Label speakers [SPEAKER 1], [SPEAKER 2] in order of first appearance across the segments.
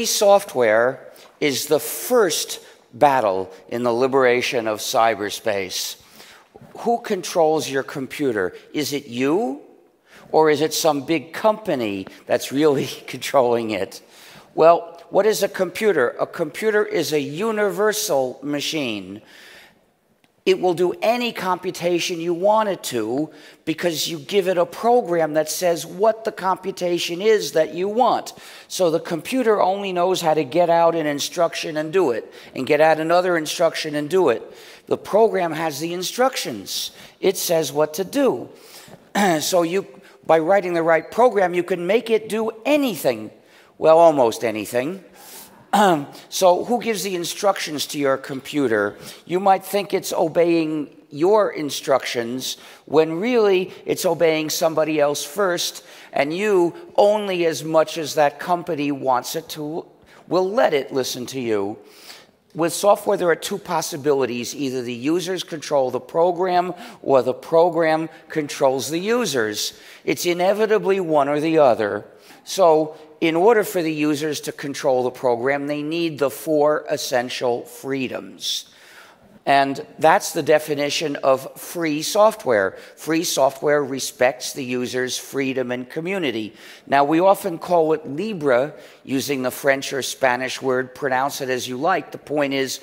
[SPEAKER 1] Free software is the first battle in the liberation of cyberspace. Who controls your computer? Is it you? Or is it some big company that's really controlling it? Well, what is a computer? A computer is a universal machine. It will do any computation you want it to because you give it a program that says what the computation is that you want. So the computer only knows how to get out an instruction and do it, and get out another instruction and do it. The program has the instructions. It says what to do. So by writing the right program, you can make it do anything. Well, almost anything. So who gives the instructions to your computer? You might think it's obeying your instructions when really it's obeying somebody else first, and you, only as much as that company wants it to, will let it listen to you. With software, there are two possibilities. Either the users control the program or the program controls the users. It's inevitably one or the other. So in order for the users to control the program, they need the 4 essential freedoms. And that's the definition of free software. Free software respects the user's freedom and community. Now, we often call it libre, using the French or Spanish word, pronounce it as you like. The point is,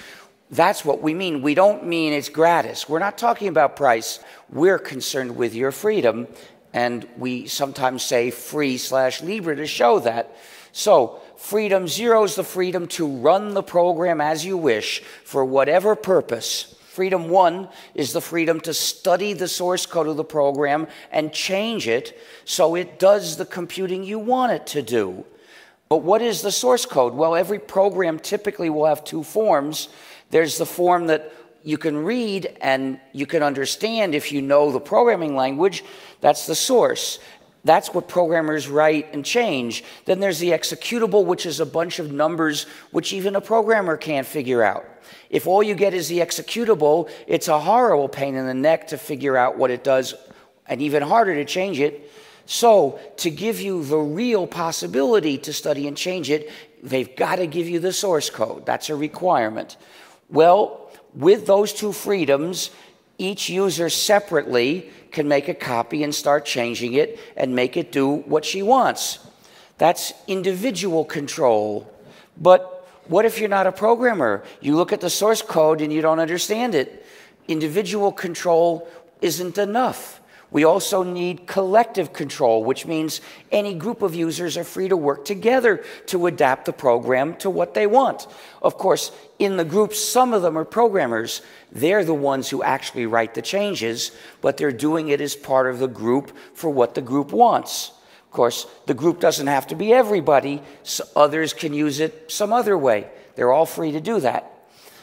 [SPEAKER 1] that's what we mean. We don't mean it's gratis. We're not talking about price. We're concerned with your freedom. And we sometimes say free/libre to show that. So freedom 0 is the freedom to run the program as you wish for whatever purpose. Freedom 1 is the freedom to study the source code of the program and change it so it does the computing you want it to do. But what is the source code? Well, every program typically will have 2 forms. There's the form that you can read and you can understand if you know the programming language. That's the source. That's what programmers write and change. Then there's the executable, which is a bunch of numbers which even a programmer can't figure out. If all you get is the executable, it's a horrible pain in the neck to figure out what it does, and even harder to change it. So to give you the real possibility to study and change it, they've got to give you the source code. That's a requirement. Well, with those 2 freedoms, each user separately can make a copy and start changing it and make it do what she wants. That's individual control. But what if you're not a programmer? You look at the source code and you don't understand it. Individual control isn't enough. We also need collective control, which means any group of users are free to work together to adapt the program to what they want. Of course, in the group, some of them are programmers. They're the ones who actually write the changes, but they're doing it as part of the group for what the group wants. Of course, the group doesn't have to be everybody. So others can use it some other way. They're all free to do that.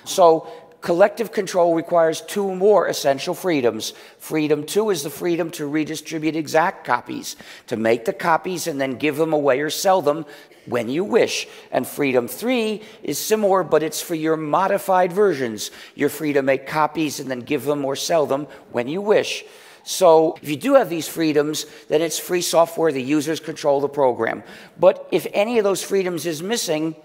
[SPEAKER 1] So collective control requires 2 more essential freedoms. Freedom 2 is the freedom to redistribute exact copies, to make the copies and then give them away or sell them when you wish. And freedom 3 is similar, but it's for your modified versions. You're free to make copies and then give them or sell them when you wish. So if you do have these freedoms, then it's free software. The users control the program. But if any of those freedoms is missing,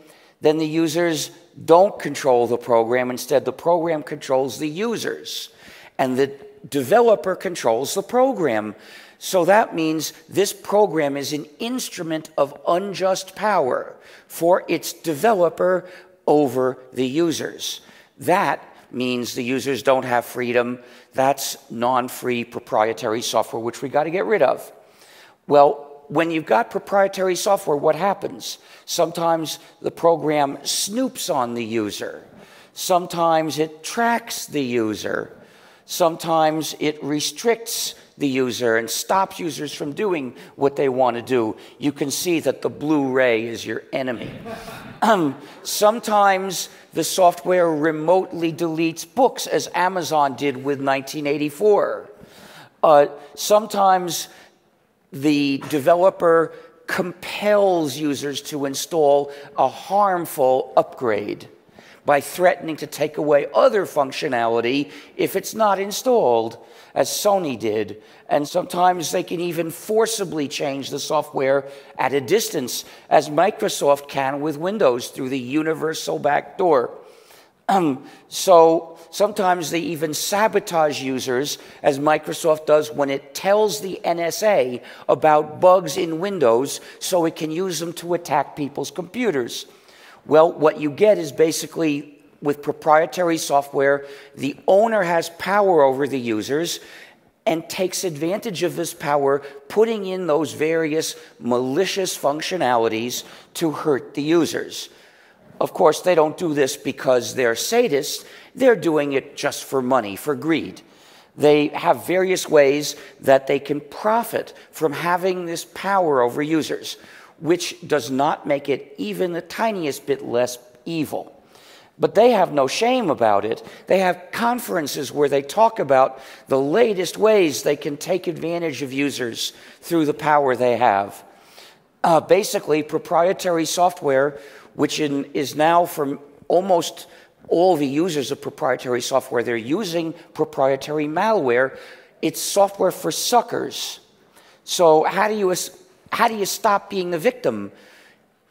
[SPEAKER 1] then the users don't control the program. Instead, the program controls the users, and the developer controls the program. So that means this program is an instrument of unjust power for its developer over the users. That means the users don't have freedom. That's non-free proprietary software, which we got to get rid of. Well, when you've got proprietary software, what happens? Sometimes the program snoops on the user. Sometimes it tracks the user. Sometimes it restricts the user and stops users from doing what they want to do. You can see that the blue ray is your enemy. Sometimes the software remotely deletes books, as Amazon did with 1984. Sometimes the developer compels users to install a harmful upgrade. by threatening to take away other functionality if it's not installed, as Sony did. And sometimes they can even forcibly change the software at a distance, as Microsoft can with Windows through the universal backdoor. So sometimes they even sabotage users, as Microsoft does when it tells the NSA about bugs in Windows so it can use them to attack people's computers. Well, what you get is basically, with proprietary software, the owner has power over the users and takes advantage of this power, putting in those various malicious functionalities to hurt the users. Of course, they don't do this because they're sadists. They're doing it just for money, for greed. They have various ways that they can profit from having this power over users, which does not make it even the tiniest bit less evil. But they have no shame about it. They have conferences where they talk about the latest ways they can take advantage of users through the power they have. Basically, proprietary software, which is now from almost all the users of proprietary software, they're using proprietary malware. It's software for suckers. So how do you stop being the victim?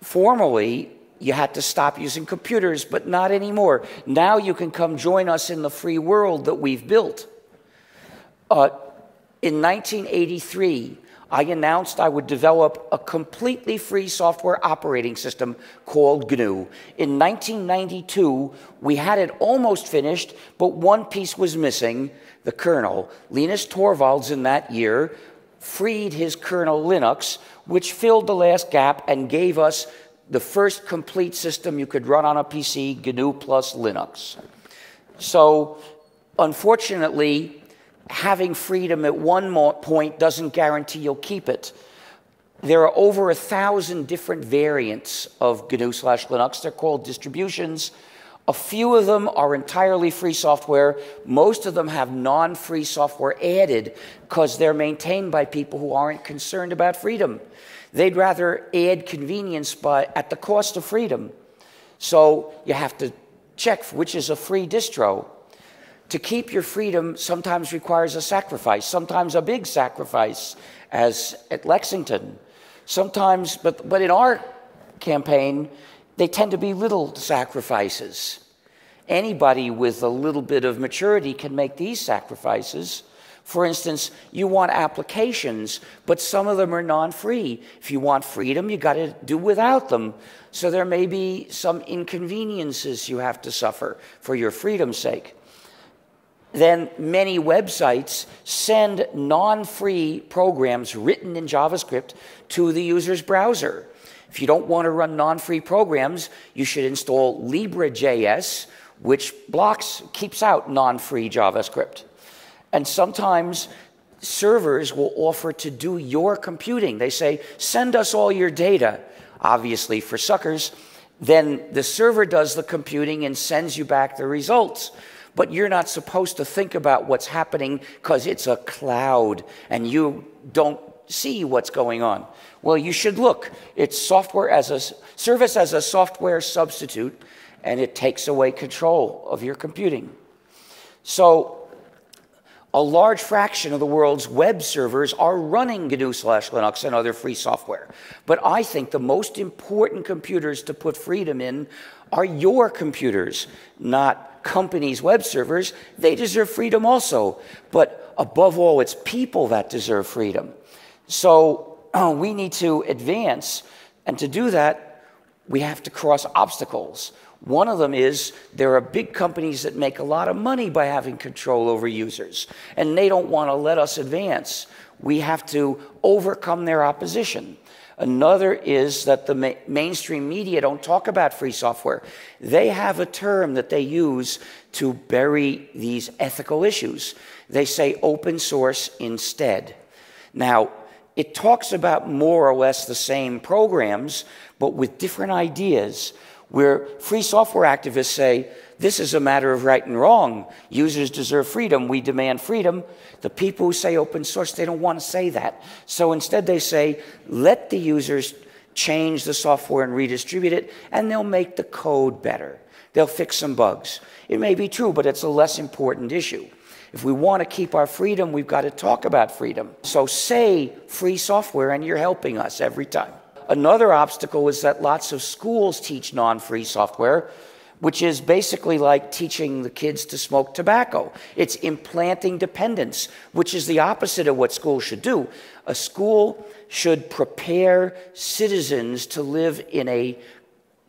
[SPEAKER 1] Formerly, you had to stop using computers, but not anymore. Now you can come join us in the free world that we've built. In 1983, I announced I would develop a completely free software operating system called GNU. In 1992, we had it almost finished, but one piece was missing, the kernel. Linus Torvalds in that year freed his kernel Linux, which filled the last gap and gave us the first complete system you could run on a PC, GNU plus Linux. So, unfortunately, having freedom at one point doesn't guarantee you'll keep it. There are over 1,000 different variants of GNU/Linux. They're called distributions. A few of them are entirely free software. Most of them have non-free software added because they're maintained by people who aren't concerned about freedom. They'd rather add convenience at the cost of freedom. So you have to check which is a free distro. To keep your freedom sometimes requires a sacrifice, sometimes a big sacrifice, as at Lexington. Sometimes, but in our campaign, they tend to be little sacrifices. Anybody with a little bit of maturity can make these sacrifices. For instance, you want applications, but some of them are non-free. If you want freedom, you got to do without them. So there may be some inconveniences you have to suffer for your freedom's sake. Then many websites send non-free programs written in JavaScript to the user's browser. If you don't want to run non-free programs, you should install Libre.js, which keeps out non-free JavaScript. And sometimes servers will offer to do your computing. They say, send us all your data, obviously for suckers. Then the server does the computing and sends you back the results. But you're not supposed to think about what's happening because it's a cloud and you don't see what's going on. Well, you should look. It's service as a software substitute, and it takes away control of your computing. So a large fraction of the world's web servers are running GNU/Linux and other free software. But I think the most important computers to put freedom in are your computers, not companies' web servers. They deserve freedom also. But above all, it's people that deserve freedom. So we need to advance. And to do that, we have to cross obstacles. One of them is there are big companies that make a lot of money by having control over users, and they don't want to let us advance. We have to overcome their opposition. Another is that the mainstream media don't talk about free software. They have a term that they use to bury these ethical issues. They say open source instead. Now, it talks about more or less the same programs, but with different ideas, where free software activists say, this is a matter of right and wrong. Users deserve freedom. We demand freedom. The people who say open source, they don't want to say that. So instead they say, let the users change the software and redistribute it, and they'll make the code better. They'll fix some bugs. It may be true, but it's a less important issue. If we want to keep our freedom, we've got to talk about freedom. So say free software and you're helping us every time. Another obstacle is that lots of schools teach non-free software, which is basically like teaching the kids to smoke tobacco. It's implanting dependence, which is the opposite of what schools should do. A school should prepare citizens to live in a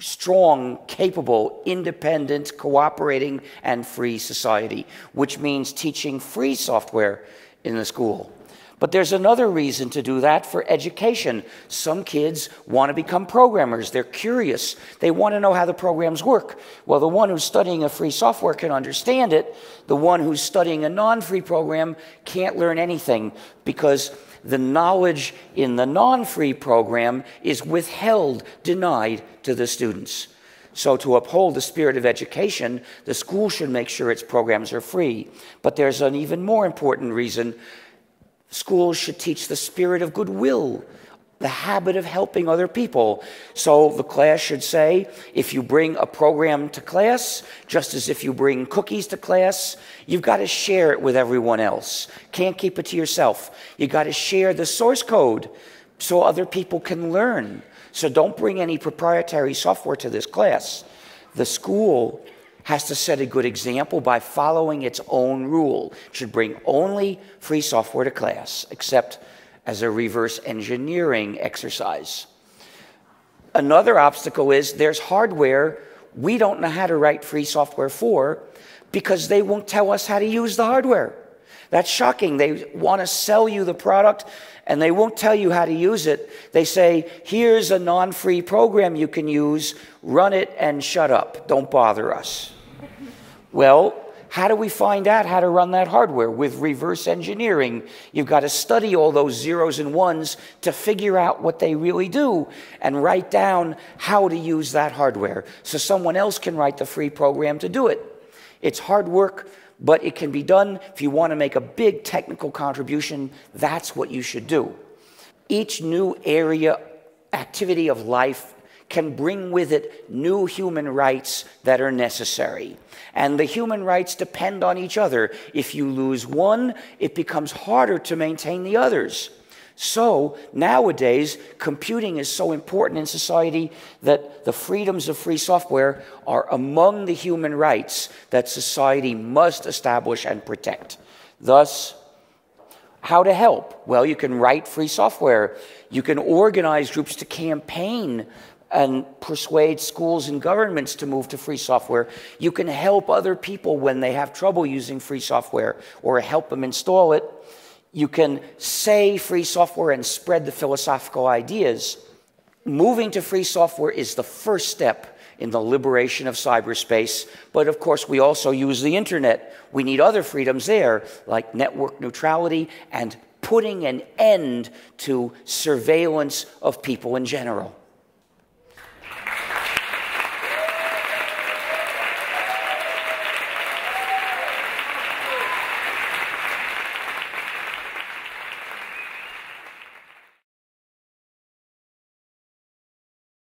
[SPEAKER 1] strong, capable, independent, cooperating, and free society, which means teaching free software in the school. But there's another reason to do that for education. Some kids want to become programmers. They're curious. They want to know how the programs work. Well, the one who's studying a free software can understand it. The one who's studying a non-free program can't learn anything because the knowledge in the non-free program is withheld, denied to the students. So to uphold the spirit of education, the school should make sure its programs are free. But there's an even more important reason. Schools should teach the spirit of goodwill, the habit of helping other people. So the class should say, if you bring a program to class, just as if you bring cookies to class, you've got to share it with everyone else. Can't keep it to yourself. You've got to share the source code so other people can learn. So don't bring any proprietary software to this class. The school has to set a good example by following its own rule. It should bring only free software to class, except as a reverse engineering exercise. Another obstacle is there's hardware we don't know how to write free software for because they won't tell us how to use the hardware. That's shocking. They want to sell you the product and they won't tell you how to use it. They say, here's a non-free program you can use, run it and shut up. Don't bother us. Well, how do we find out how to run that hardware? With reverse engineering, you've got to study all those zeros and ones to figure out what they really do and write down how to use that hardware so someone else can write the free program to do it. It's hard work, but it can be done. If you want to make a big technical contribution, that's what you should do. Each new activity of life can bring with it new human rights that are necessary. And the human rights depend on each other. If you lose one, it becomes harder to maintain the others. So nowadays, computing is so important in society that the freedoms of free software are among the human rights that society must establish and protect. Thus, how to help? Well, you can write free software. You can organize groups to campaign and persuade schools and governments to move to free software. You can help other people when they have trouble using free software or help them install it. You can say free software and spread the philosophical ideas. Moving to free software is the first step in the liberation of cyberspace. But of course, we also use the internet. We need other freedoms there, like network neutrality and putting an end to surveillance of people in general.